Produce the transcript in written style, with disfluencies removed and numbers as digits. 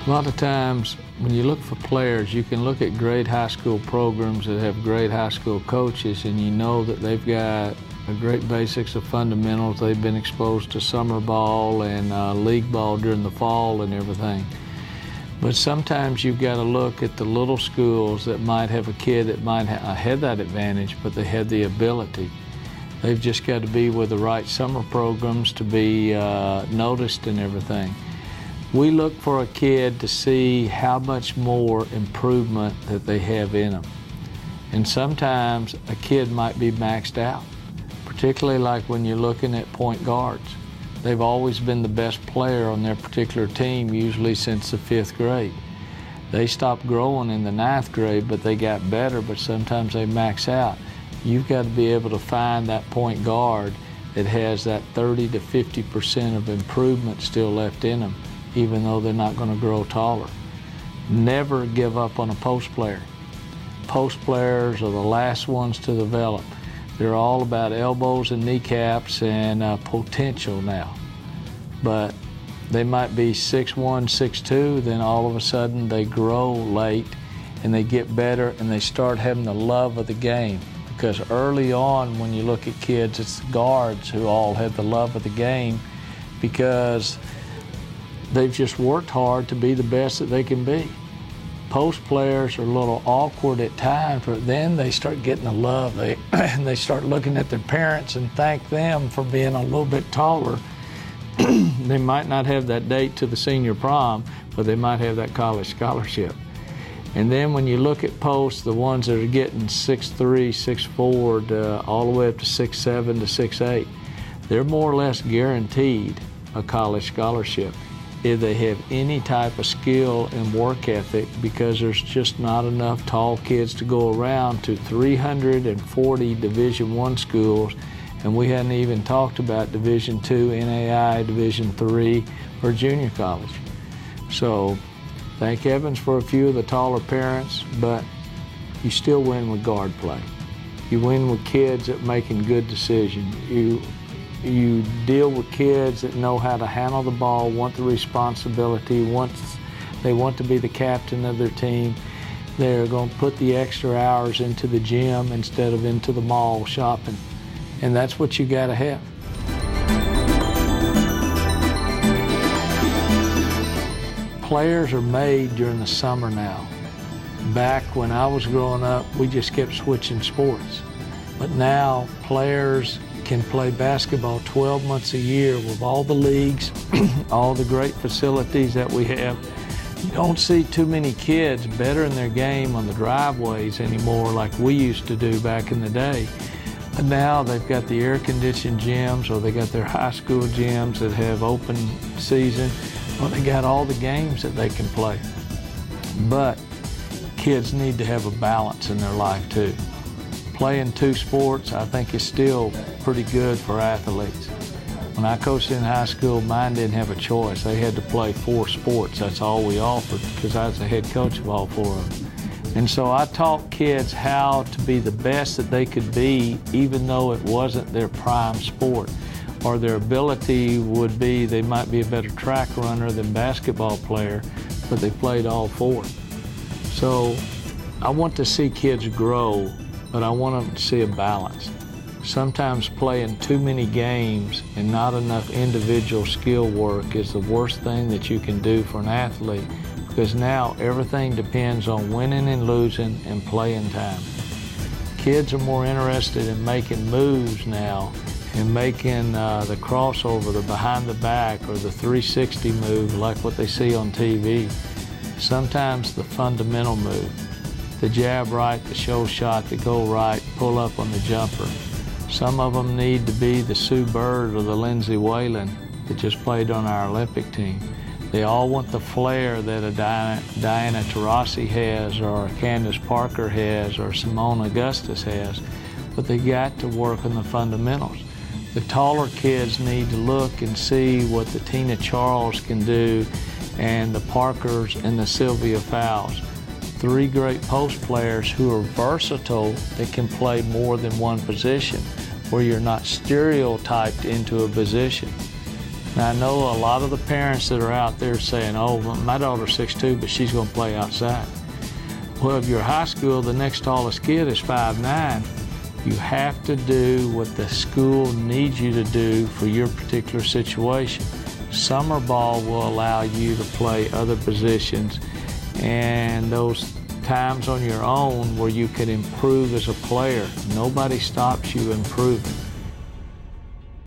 A lot of times when you look for players, you can look at great high school programs that have great high school coaches, and you know that they've got a great basics of fundamentals. They've been exposed to summer ball and league ball during the fall and everything. But sometimes you've got to look at the little schools that might have a kid that might have that advantage, but they had the ability. They've just got to be with the right summer programs to be noticed and everything. We look for a kid to see how much more improvement that they have in them. And sometimes a kid might be maxed out, particularly like when you're looking at point guards. They've always been the best player on their particular team, usually since the 5th grade. They stopped growing in the 9th grade, but they got better, but sometimes they max out. You've got to be able to find that point guard that has that 30 to 50% of improvement still left in them, even though they're not going to grow taller. Never give up on a post player. Post players are the last ones to develop. They're all about elbows and kneecaps and potential now. But they might be 6'1", 6'2", then all of a sudden they grow late and they get better and they start having the love of the game. Because early on when you look at kids, it's the guards who all have the love of the game because they've just worked hard to be the best that they can be. Post players are a little awkward at times, but then they start getting the love. They start looking at their parents and thank them for being a little bit taller. They might not have that date to the senior prom, but they might have that college scholarship. And then when you look at posts, the ones that are getting 6'3", 6'4", all the way up to 6'7", to 6'8", they're more or less guaranteed a college scholarship if they have any type of skill and work ethic, because there's just not enough tall kids to go around to 340 Division I schools, and we hadn't even talked about Division II, NAI, Division III, or junior college. So thank heavens for a few of the taller parents, but you still win with guard play. You win with kids that making good decisions. You deal with kids that know how to handle the ball, want the responsibility, they want to be the captain of their team. They're going to put the extra hours into the gym instead of into the mall shopping. And that's what you got to have. Players are made during the summer now. Back when I was growing up, we just kept switching sports. But now players can play basketball 12 months a year with all the leagues, all the great facilities that we have. You don't see too many kids bettering their game on the driveways anymore like we used to do back in the day. But now they've got the air-conditioned gyms, or they got their high school gyms that have open season, or they got all the games that they can play. But kids need to have a balance in their life too. Playing 2 sports, I think, is still pretty good for athletes. When I coached in high school, mine didn't have a choice. They had to play 4 sports. That's all we offered, because I was the head coach of all 4 of them. And so I taught kids how to be the best that they could be, even though it wasn't their prime sport. Or their ability would be, they might be a better track runner than basketball player, but they played all 4. So I want to see kids grow, but I want them to see a balance. Sometimes playing too many games and not enough individual skill work is the worst thing that you can do for an athlete, because now everything depends on winning and losing and playing time. Kids are more interested in making moves now and making the crossover, the behind the back, or the 360 move like what they see on TV. Sometimes the fundamental move. The jab right, the show shot, the go right, pull up on the jumper. Some of them need to be the Sue Bird or the Lindsay Whalen that just played on our Olympic team. They all want the flair that a Diana Taurasi has, or a Candace Parker has, or Simone Augustus has, but they got to work on the fundamentals. The taller kids need to look and see what the Tina Charles can do, and the Parkers and the Sylvia Fowles. 3 great post players who are versatile, that can play more than one position, where you're not stereotyped into a position. Now, I know a lot of the parents that are out there saying, oh, my daughter's 6'2", but she's going to play outside. Well, if you're high school, the next tallest kid is 5'9". You have to do what the school needs you to do for your particular situation. Summer ball will allow you to play other positions, and those times on your own where you can improve as a player, nobody stops you improving.